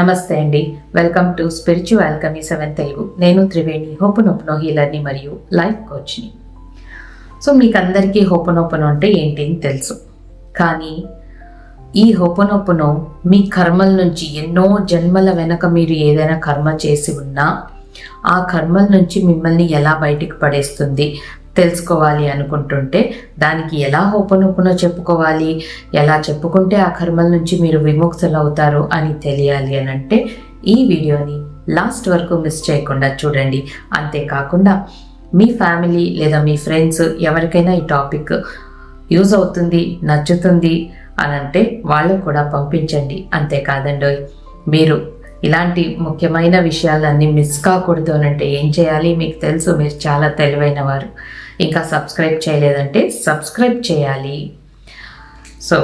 నమస్తే అండి. Welcome to spiritual alchemy 7 Telugu. నేను త్రివేణి, హోపనోపనో హీలర్ని మరియు లైఫ్ కోచ్ని. సో మీకు అందరికీ హోపనోపనో అంటే ఏంటి అని తెలుసు. కానీ ఈ హోపనోపనో మీ కర్మల నుంచి ఎన్నో జన్మల వెనక మీరు ఏదైనా కర్మ చేసి ఉన్నా ఆ కర్మల నుంచి మిమ్మల్ని ఎలా బయటికి పడేస్తుంది తెలుసుకోవాలి అనుకుంటుంటే దానికి ఎలా హోపనోపనో చెప్పుకోవాలి, ఎలా చెప్పుకుంటే ఆ కర్మల నుంచి మీరు విముక్తులు అవుతారు అని తెలియాలి అని అంటే ఈ వీడియోని లాస్ట్ వరకు మిస్ చేయకుండా చూడండి. అంతేకాకుండా మీ ఫ్యామిలీ లేదా మీ ఫ్రెండ్స్ ఎవరికైనా ఈ టాపిక్ యూజ్ అవుతుంది, నచ్చుతుంది అని అంటే వాళ్ళు కూడా పంపించండి. అంతేకాదండి, మీరు ఇలాంటి ముఖ్యమైన విషయాలన్నీ మిస్ కాకూడదు అని అంటే ఏం చేయాలి? మీకు తెలుసు, మీరు చాలా తెలివైన వారు. ఇంకా సబ్స్క్రైబ్ చేయలేదంటే సబ్స్క్రైబ్ చేయాలి. సో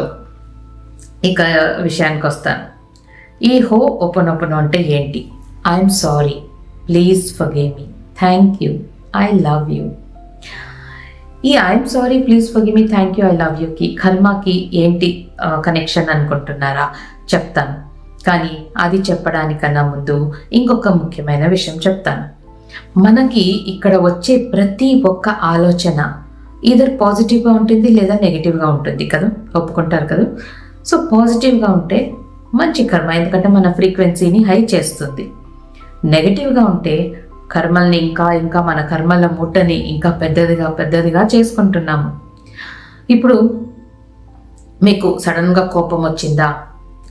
ఇక విషయానికి వస్తాను. ఈ హోపనోపనో అంటే ఏంటి? I'm sorry, please forgive me, thank you, I love you. ఈ I'm sorry, please forgive me, thank you, I love యూకి కర్మకి ఏంటి కనెక్షన్ అనుకుంటున్నారా? చెప్తాను. కానీ అది చెప్పడానికన్నా ముందు ఇంకొక ముఖ్యమైన విషయం చెప్తాను. మనకి ఇక్కడ వచ్చే ప్రతి ఒక్క ఆలోచన ఈధర్ పాజిటివ్గా ఉంటుంది లేదా నెగిటివ్గా ఉంటుంది కదా, ఒప్పుకుంటారు కదా. సో పాజిటివ్గా ఉంటే మంచి కర్మ, ఎందుకంటే మన ఫ్రీక్వెన్సీని హై చేస్తుంది. నెగిటివ్గా ఉంటే కర్మల్ని ఇంకా మన కర్మల మూటని ఇంకా పెద్దదిగా చేసుకుంటున్నాము. ఇప్పుడు మీకు సడన్గా కోపం వచ్చిందా?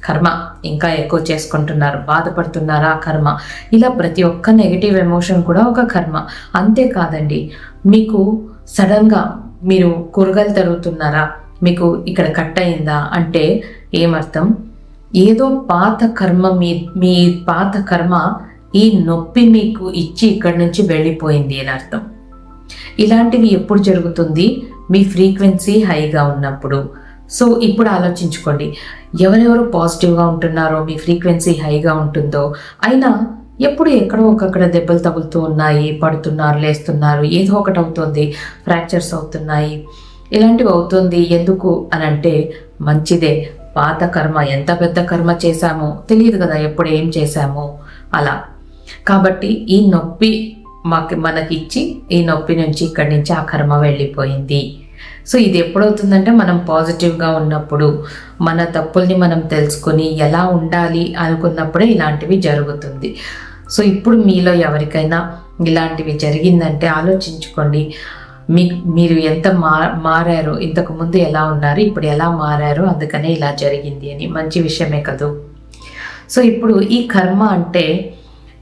కర్మ ఇంకా ఎక్కువ చేసుకుంటున్నారు. బాధపడుతున్నారా? కర్మ. ఇలా ప్రతి ఒక్క నెగిటివ్ ఎమోషన్ కూడా ఒక కర్మ. అంతేకాదండి, మీకు సడన్గా మీరు కూరగాయలు తరుగుతున్నారా, మీకు ఇక్కడ కట్ అయిందా అంటే ఏమర్థం? ఏదో పాత కర్మ, మీ పాత కర్మ ఈ నొప్పి మీకు ఇచ్చి ఇక్కడి నుంచి వెళ్ళిపోయింది అని అర్థం. ఇలాంటివి ఎప్పుడు జరుగుతుంది? మీ ఫ్రీక్వెన్సీ హైగా ఉన్నప్పుడు. సో ఇప్పుడు ఆలోచించుకోండి, ఎవరెవరు పాజిటివ్గా ఉంటున్నారో, మీ ఫ్రీక్వెన్సీ హైగా ఉంటుందో, అయినా ఎప్పుడు ఎక్కడో ఒకక్కడ దెబ్బలు తగులుతూ ఉన్నాయి, పడుతున్నారు, లేస్తున్నారు, ఏదో ఒకటి అవుతుంది, ఫ్రాక్చర్స్ అవుతున్నాయి. ఇలాంటివి అవుతుంది ఎందుకు అని అంటే మంచిదే. పాత కర్మ, ఎంత పెద్ద కర్మ చేశామో తెలియదు కదా, ఎప్పుడు ఏం చేశామో అలా. కాబట్టి ఈ నొప్పి మనకిచ్చి ఈ నొప్పి నుంచి ఇక్కడి నుంచి ఆ కర్మ వెళ్ళిపోయింది. సో ఇది ఎప్పుడవుతుందంటే మనం పాజిటివ్గా ఉన్నప్పుడు, మన తప్పుల్ని మనం తెలుసుకొని ఎలా ఉండాలి అనుకున్నప్పుడే ఇలాంటివి జరుగుతుంది. సో ఇప్పుడు మీలో ఎవరికైనా ఇలాంటివి జరిగిందంటే ఆలోచించుకోండి, మీరు ఎంత మారారు, ఇంతకుముందు ఎలా ఉన్నారు, ఇప్పుడు ఎలా మారారు, అందుకనే ఇలా జరిగింది అని. మంచి విషయమే కదూ. సో ఇప్పుడు ఈ కర్మ అంటే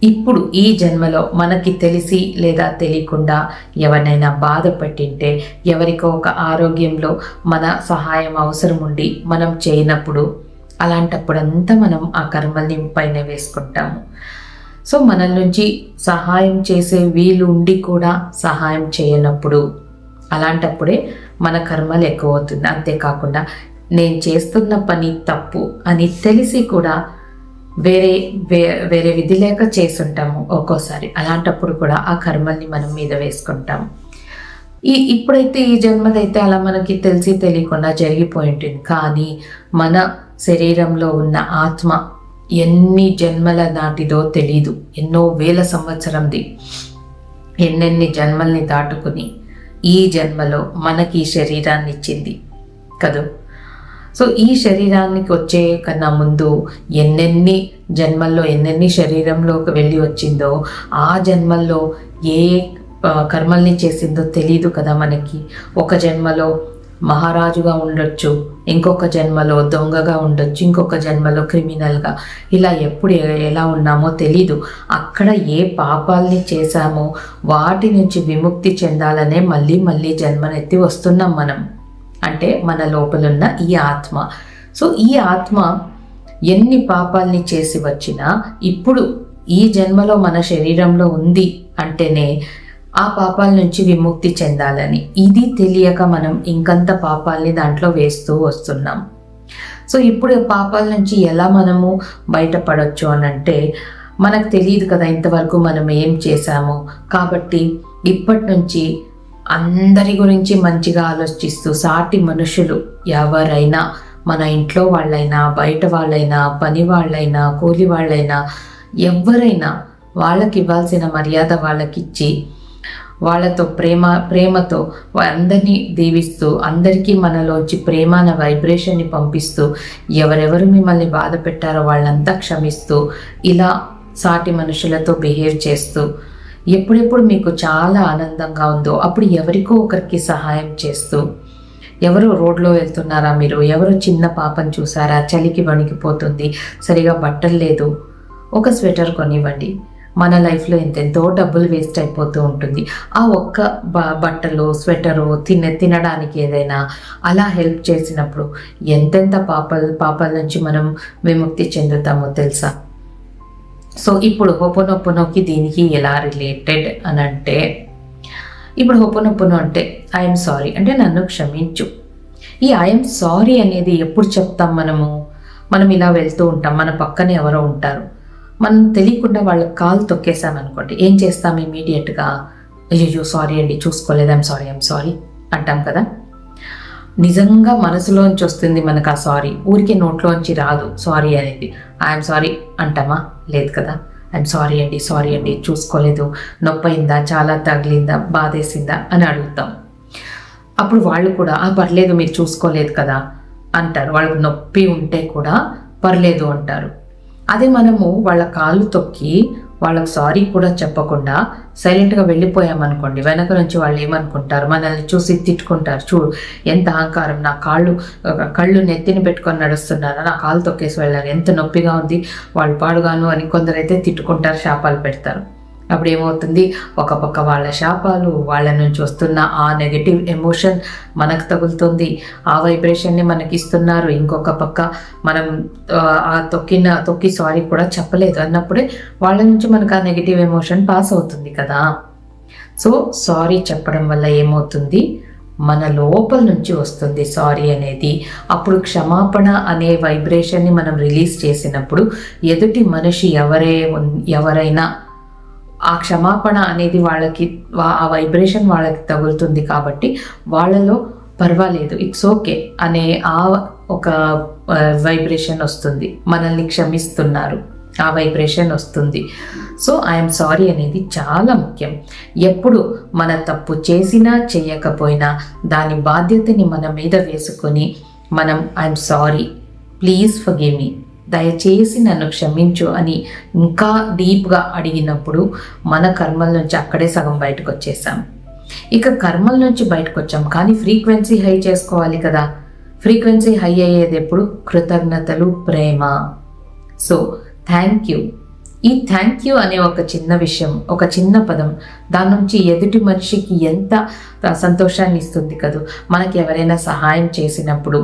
ఇప్పుడు ఈ జన్మలో మనకి తెలిసి లేదా తెలియకుండా ఎవరినైనా బాధ పెట్టింటే, ఎవరికో ఒక ఆరోగ్యంలో మన సహాయం అవసరం ఉండి మనం చేయనప్పుడు, అలాంటప్పుడంతా మనం ఆ కర్మల్ని పైన వేసుకుంటాము. సో మన నుంచి సహాయం చేసే వీలు ఉండి కూడా సహాయం చేయనప్పుడు, అలాంటప్పుడే మన కర్మలు ఎక్కువ అవుతుంది. అంతేకాకుండా నేను చేస్తున్న పని తప్పు అని తెలిసి కూడా వేరే విధి లేక చేసుంటాము ఒక్కోసారి. అలాంటప్పుడు కూడా ఆ కర్మల్ని మనం మీద వేసుకుంటాము. ఇప్పుడైతే ఈ జన్మదైతే అలా మనకి తెలిసి తెలియకుండా జరిగిపోయి ఉంటుంది. కానీ మన శరీరంలో ఉన్న ఆత్మ ఎన్ని జన్మల నాటిదో తెలీదు, ఎన్నో వేల సంవత్సరంది, ఎన్నెన్ని జన్మల్ని దాటుకుని ఈ జన్మలో మనకి ఈ శరీరాన్ని ఇచ్చింది కదూ. సో ఈ శరీరానికి వచ్చే కన్నా ముందు ఎన్నెన్ని జన్మల్లో ఎన్నెన్ని శరీరంలోకి వెళ్ళి వచ్చిందో, ఆ జన్మల్లో ఏ కర్మల్ని చేసిందో తెలీదు కదా మనకి. ఒక జన్మలో మహారాజుగా ఉండొచ్చు, ఇంకొక జన్మలో దొంగగా ఉండొచ్చు, ఇంకొక జన్మలో క్రిమినల్గా. ఇలా ఎప్పుడు ఎలా ఉన్నామో తెలీదు. అక్కడ ఏ పాపాలని చేశామో వాటి నుంచి విముక్తి చెందాలనే మళ్ళీ జన్మనెత్తి వస్తున్నాం మనం. అంటే మన లోపలున్న ఈ ఆత్మ. సో ఈ ఆత్మ ఎన్ని పాపాలని చేసి వచ్చినా ఇప్పుడు ఈ జన్మలో మన శరీరంలో ఉంది అంటేనే ఆ పాపాల నుంచి విముక్తి చెందాలని. ఇది తెలియక మనం ఇంకంత పాపాలని దాంట్లో వేస్తూ వస్తున్నాం. సో ఇప్పుడు పాపాల నుంచి ఎలా మనము బయటపడవచ్చు అని అంటే మనకు తెలియదు కదా ఇంతవరకు మనం ఏం చేశామో. కాబట్టి ఇప్పటి నుంచి అందరి గురించి మంచిగా ఆలోచిస్తూ, సాటి మనుషులు ఎవరైనా మన ఇంట్లో వాళ్ళైనా, బయట వాళ్ళైనా, పని వాళ్ళైనా, కూలి వాళ్ళైనా, ఎవరైనా వాళ్ళకి ఇవ్వాల్సిన మర్యాద వాళ్ళకిచ్చి వాళ్ళతో ప్రేమతో అందరినీ దీవిస్తూ, అందరికీ మనలోంచి ప్రేమ అనే వైబ్రేషన్ని పంపిస్తూ, ఎవరెవరు మిమ్మల్ని బాధ పెట్టారో వాళ్ళంతా క్షమిస్తూ, ఇలా సాటి మనుషులతో బిహేవ్ చేస్తూ, ఎప్పుడెప్పుడు మీకు చాలా ఆనందంగా ఉందో అప్పుడు ఎవరికో ఒకరికి సహాయం చేస్తూ, ఎవరు రోడ్లో వెళ్తున్నారా, మీరు ఎవరు చిన్న పాపను చూసారా, చలికి వణికిపోతుంది, సరిగా బట్టలు లేదు, ఒక స్వెటర్ కొనివ్వండి. మన లైఫ్లో ఎంతెంతో డబ్బులు వేస్ట్ అయిపోతూ ఉంటుంది. ఆ ఒక్క బట్టలు, స్వెటరు, తినడానికి ఏదైనా అలా హెల్ప్ చేసినప్పుడు ఎంతెంత పాపాల నుంచి మనం విముక్తి చెందుతామో తెలుసా? సో ఇప్పుడు హోపోనోపోనోకి దీనికి ఎలా రిలేటెడ్ అని అంటే, ఇప్పుడు హోపోనోపోనో అంటే ఐఎమ్ సారీ అంటే నన్ను క్షమించు. ఈ ఐఎమ్ సారీ అనేది ఎప్పుడు చెప్తాం? మనం ఇలా వెళ్తూ ఉంటాం, మన పక్కన ఎవరో ఉంటారు, మనం తెలియకుండా వాళ్ళ కాలు తొక్కేసామనుకోండి, ఏం చేస్తాం? ఇమీడియట్గా అయ్యో సారీ అండి, చూసుకోలేదు, ఐఎమ్ సారీ అంటాం కదా. నిజంగా మనసులోంచి వస్తుంది మనకు ఆ సారీ, ఊరికే నోట్లోంచి రాదు సారీ అనేది. ఐఎమ్ సారీ అంటామా? లేదు కదా. ఐఎమ్ సారీ అండి, చూసుకోలేదు, నొప్పి అయిందా, చాలా తగిలిందా, బాధేసిందా అని అడుగుతాం. అప్పుడు వాళ్ళు కూడా పర్లేదు, మీరు చూసుకోలేదు కదా అంటారు. వాళ్ళకి నొప్పి ఉంటే కూడా పర్లేదు అంటారు. అదే మనము వాళ్ళ కాళ్ళు తొక్కి వాళ్ళకి సారీ కూడా చెప్పకుండా సైలెంట్గా వెళ్ళిపోయామనుకోండి, వెనక నుంచి వాళ్ళు ఏమనుకుంటారు? మనల్ని చూసి తిట్టుకుంటారు. చూడు ఎంత అహంకారం, నా కళ్ళు నెత్తిని పెట్టుకొని నడుస్తున్నారా, నా కాళ్ళు తొక్కేసి వెళ్ళారు, ఎంత నొప్పిగా ఉంది, వాళ్ళు పాడుగాను అని కొందరైతే తిట్టుకుంటారు, శాపాలు పెడతారు. అప్పుడు ఏమవుతుంది? ఒక పక్క వాళ్ళ శాపాలు, వాళ్ళ నుంచి వస్తున్న ఆ నెగటివ్ ఎమోషన్ మనకు తగులుతుంది, ఆ వైబ్రేషన్ని మనకి ఇస్తున్నారు. ఇంకొక పక్క మనం ఆ తొక్కి సారీ కూడా చెప్పలేదు అన్నప్పుడే వాళ్ళ నుంచి మనకు ఆ నెగటివ్ ఎమోషన్ పాస్ అవుతుంది కదా. సో సారీ చెప్పడం వల్ల ఏమవుతుంది? మన లోపల నుంచి వస్తుంది సారీ అనేది. అప్పుడు క్షమాపణ అనే వైబ్రేషన్ని మనం రిలీజ్ చేసినప్పుడు ఎదుటి మనిషి ఎవరైనా ఆ క్షమాపణ అనేది వాళ్ళకి, ఆ వైబ్రేషన్ వాళ్ళకి తగులుతుంది కాబట్టి వాళ్ళలో పర్వాలేదు, ఇట్స్ ఓకే అనే ఆ ఒక వైబ్రేషన్ వస్తుంది, మనల్ని క్షమిస్తున్నారు ఆ వైబ్రేషన్ వస్తుంది. సో ఐఎమ్ సారీ అనేది చాలా ముఖ్యం. ఎప్పుడు మన తప్పు చేసినా చేయకపోయినా దాని బాధ్యతని మన మీద వేసుకొని మనం ఐఎమ్ సారీ, ప్లీజ్ ఫర్గివ్ మీ, దయచేసి నన్ను క్షమించు అని ఇంకా డీప్గా అడిగినప్పుడు మన కర్మల నుంచి అక్కడే సగం బయటకు వచ్చేసాం. ఇక కర్మల నుంచి బయటకు వచ్చాం, కానీ ఫ్రీక్వెన్సీ హై చేసుకోవాలి కదా. ఫ్రీక్వెన్సీ హై అయ్యేది ఎప్పుడు? కృతజ్ఞతలు, ప్రేమ. So thank you. ఈ థ్యాంక్ యూ అనే ఒక చిన్న విషయం, ఒక చిన్న పదం, దాని నుంచి ఎదుటి మనిషికి ఎంత సంతోషాన్ని ఇస్తుంది కదా. మనకి ఎవరైనా సహాయం చేసినప్పుడు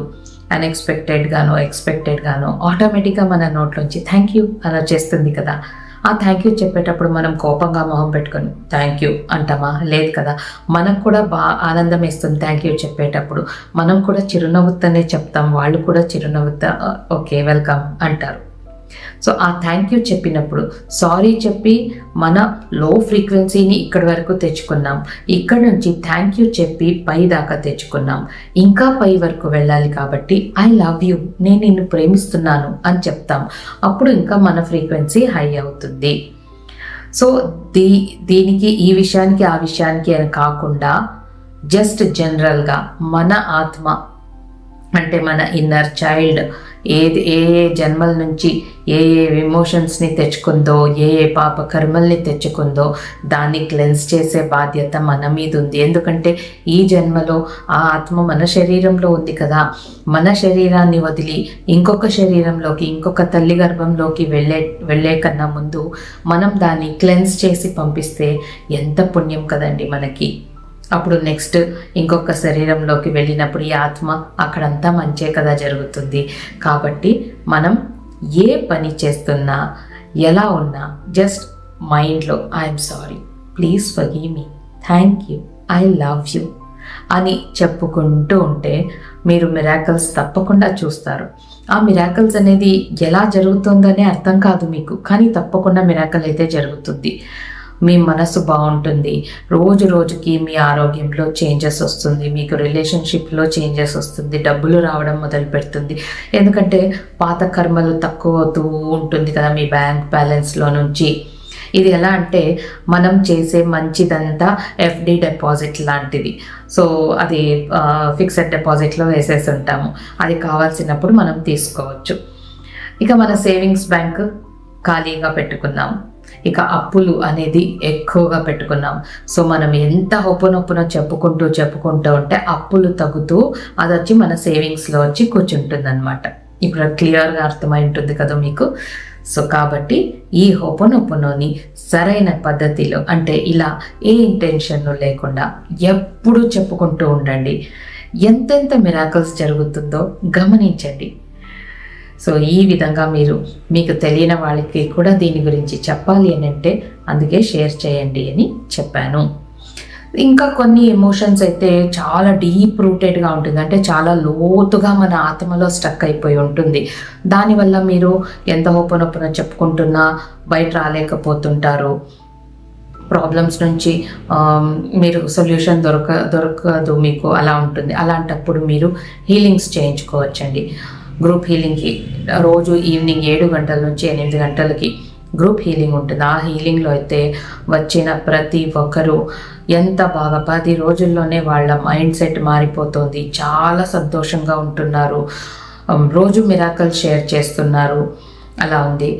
అన్ఎక్స్పెక్టెడ్గానో ఎక్స్పెక్టెడ్గానో ఆటోమేటిక్గా మన నోట్లోంచి థ్యాంక్ యూ అలా చేస్తుంది కదా. ఆ థ్యాంక్ యూ చెప్పేటప్పుడు మనం కోపంగా మొహం పెట్టుకొని థ్యాంక్ యూ అంటామా? లేదు కదా. మనకు కూడా ఆనందం వేస్తుంది థ్యాంక్ యూ చెప్పేటప్పుడు. మనం కూడా చిరునవ్వుతోనే చెప్తాం, వాళ్ళు కూడా చిరునవ్వుతా ఓకే వెల్కమ్ అంటారు. సో ఆ థ్యాంక్ యూ చెప్పినప్పుడు సారీ చెప్పి మన లో ఫ్రీక్వెన్సీని ఇక్కడి వరకు తెచ్చుకున్నాం, ఇక్కడ నుంచి థ్యాంక్ యూ చెప్పి పై దాకా తెచ్చుకున్నాం, ఇంకా పై వరకు వెళ్ళాలి కాబట్టి ఐ లవ్ యూ, నేను నిన్ను ప్రేమిస్తున్నాను అని చెప్తాం. అప్పుడు ఇంకా మన ఫ్రీక్వెన్సీ హై అవుతుంది. సో దీనికి ఈ విషయానికి ఆ విషయానికి అని కాకుండా జస్ట్ జనరల్గా మన ఆత్మ అంటే మన ఇన్నర్ చైల్డ్ ఏ జన్మల నుంచి ఏ ఎమోషన్స్ని తెచ్చుకుందో, ఏ పాప కర్మల్ని తెచ్చుకుందో దాన్ని క్లెన్స్ చేసే బాధ్యత మన మీద ఉంది. ఎందుకంటే ఈ జన్మలో ఆ ఆత్మ మన శరీరంలో ఉంది కదా. మన శరీరాన్ని వదిలి ఇంకొక శరీరంలోకి, ఇంకొక తల్లి గర్భంలోకి వెళ్ళే కన్నా ముందు మనం దాన్ని క్లెన్స్ చేసి పంపిస్తే ఎంత పుణ్యం కదండి మనకి. అప్పుడు నెక్స్ట్ ఇంకొక శరీరంలోకి వెళ్ళినప్పుడు ఈ ఆత్మ అక్కడంతా మంచే కదా జరుగుతుంది. కాబట్టి మనం ఏ పని చేస్తున్నా, ఎలా ఉన్నా జస్ట్ మైండ్లో I'm sorry, please forgive me, thank you, I love you అని చెప్పుకుంటూ ఉంటే మీరు మిరాకల్స్ తప్పకుండా చూస్తారు. ఆ మిరాకల్స్ అనేది ఎలా జరుగుతుందనే అర్థం కాదు మీకు, కానీ తప్పకుండా మిరాకల్ అయితే జరుగుతుంది. మీ మనసు బాగుంటుంది, రోజు రోజుకి మీ ఆరోగ్యంలో చేంజెస్ వస్తుంది, మీకు రిలేషన్షిప్లో చేంజెస్ వస్తుంది, డబ్బులు రావడం మొదలు పెడుతుంది. ఎందుకంటే పాత కర్మలు తక్కువ అవుతూ ఉంటుంది కదా మీ బ్యాంక్ బ్యాలెన్స్లో నుంచి. ఇది ఎలా అంటే మనం చేసే మంచిదంతా ఎఫ్డి డిపాజిట్ లాంటిది. సో అది ఫిక్స్డ్ డిపాజిట్లో వేసేసి ఉంటాము, అది కావాల్సినప్పుడు మనం తీసుకోవచ్చు. ఇక మన సేవింగ్స్ బ్యాంక్ ఖాళీగా పెట్టుకున్నాం, ఇక అప్పులు అనేది ఎక్కువగా పెట్టుకున్నాం. సో మనం ఎంత హొప్పునొప్పునో చెప్పుకుంటూ ఉంటే అప్పులు తగ్గుతూ అది వచ్చి మన సేవింగ్స్లో వచ్చి కూర్చుంటుంది అనమాట. ఇప్పుడు క్లియర్గా అర్థమై ఉంటుంది కదా మీకు. సో కాబట్టి ఈ హొపోనొపోనోని సరైన పద్ధతిలో, అంటే ఇలా ఏ ఇంటెన్షన్ లేకుండా ఎప్పుడూ చెప్పుకుంటూ ఉండండి. ఎంతెంత మిరాకిల్స్ జరుగుతుందో గమనించండి. సో ఈ విధంగా మీకు తెలియని వాళ్ళకి కూడా దీని గురించి చెప్పాలి అని అంటే అందుకే షేర్ చేయండి అని చెప్పాను. ఇంకా కొన్ని ఎమోషన్స్ అయితే చాలా డీప్ రూటెడ్గా ఉంటుంది, అంటే చాలా లోతుగా మన ఆత్మలో స్టక్ అయిపోయి ఉంటుంది. దానివల్ల మీరు ఎంత హోపనొప్పున చెప్పుకుంటున్నా బయట రాలేకపోతుంటారు. ప్రాబ్లమ్స్ నుంచి మీరు సొల్యూషన్ దొరకదు మీకు, అలా ఉంటుంది. అలాంటప్పుడు మీరు హీలింగ్స్ చేయించుకోవచ్చండి. గ్రూప్ హీలింగ్కి రోజు ఈవినింగ్ 7 గంటల నుంచి 8 గంటలకి గ్రూప్ హీలింగ్ ఉంటుంది. ఆ హీలింగ్లో అయితే వచ్చిన ప్రతి ఒక్కరూ ఎంత బాగా 10 రోజుల్లోనే వాళ్ళ మైండ్ సెట్ మారిపోతుంది, చాలా సంతోషంగా ఉంటున్నారు, రోజు మిరాకల్ షేర్ చేస్తున్నారు. అలా ఉంది.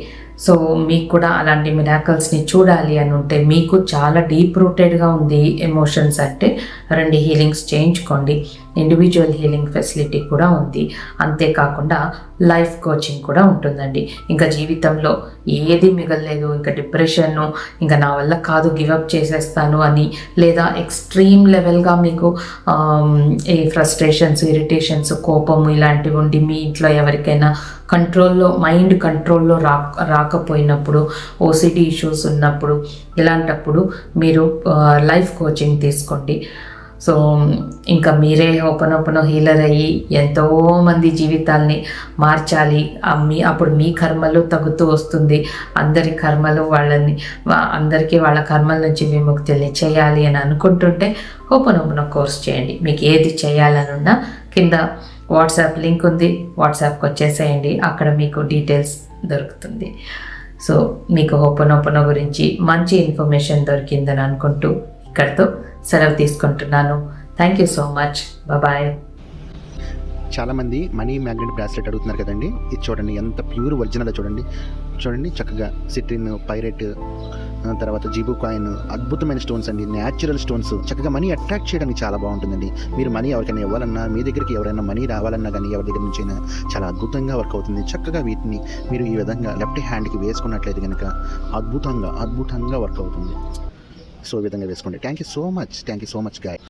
సో మీకు కూడా అలాంటి మిరాకల్స్ని చూడాలి అని ఉంటే, మీకు చాలా డీప్ రూటెడ్గా ఉంది ఎమోషన్స్ అంటే, 2 హీలింగ్స్ చేయించుకోండి. ఇండివిజువల్ హీలింగ్ ఫెసిలిటీ కూడా ఉంది. అంతేకాకుండా లైఫ్ కోచింగ్ కూడా ఉంటుందండి. ఇంకా జీవితంలో ఏది మిగలలేదు, ఇంకా డిప్రెషన్ను, ఇంకా నా వల్ల కాదు, గివప్ చేసేస్తాను అని, లేదా ఎక్స్ట్రీమ్ లెవెల్గా మీకు ఈ ఫ్రస్ట్రేషన్స్, ఇరిటేషన్స్, కోపము ఇలాంటివి ఉండి మీ ఇంట్లో ఎవరికైనా మైండ్ కంట్రోల్లో రాకపోయినప్పుడు, ఓసిడి ఇష్యూస్ ఉన్నప్పుడు, ఇలాంటప్పుడు మీరు లైఫ్ కోచింగ్ తీసుకోండి. సో ఇంకా మీరే ఓపెన్ హీలర్ అయ్యి ఎంతోమంది జీవితాల్ని మార్చాలి. అప్పుడు మీ కర్మలు తగ్గుతూ వస్తుంది. అందరికీ వాళ్ళ కర్మల నుంచి విముక్తిని చేయాలి అని అనుకుంటుంటే ఓపెన్ కోర్స్ చేయండి. మీకు ఏది చేయాలనున్నా కింద వాట్సాప్ లింక్ ఉంది, వాట్సాప్కి వచ్చేసేయండి, అక్కడ మీకు డీటెయిల్స్ దొరుకుతుంది. సో మీకు ఓపెన్ గురించి మంచి ఇన్ఫర్మేషన్ దొరికిందని అనుకుంటూ ఇక్కడితో సెలవు తీసుకుంటున్నాను. Thank you so much. Bye. చాలామంది మనీ మ్యాగ్నెట్ బ్రాస్లెట్ అడుగుతున్నారు కదండి. ఇది చూడండి, ఎంత ప్యూర్ ఒరిజినల్ చూడండి చక్కగా సిట్రిన్, పైరెట్, తర్వాత జీబు కాయిన్, అద్భుతమైన స్టోన్స్ అండి, న్యాచురల్ స్టోన్స్. చక్కగా మనీ అట్రాక్ట్ చేయడానికి చాలా బాగుంటుందండి. మీరు మనీ ఎవరికైనా ఇవ్వాలన్నా, మీ దగ్గరికి ఎవరైనా మనీ రావాలన్నా కానీ, ఎవరి దగ్గర నుంచి అయినా చాలా అద్భుతంగా వర్క్ అవుతుంది. చక్కగా వీటిని మీరు ఈ విధంగా లెఫ్ట్ హ్యాండ్కి వేసుకున్నట్లయితే కనుక అద్భుతంగా వర్క్ అవుతుంది. సో ఈ విధంగా వేసుకోండి. Thank you so much guy.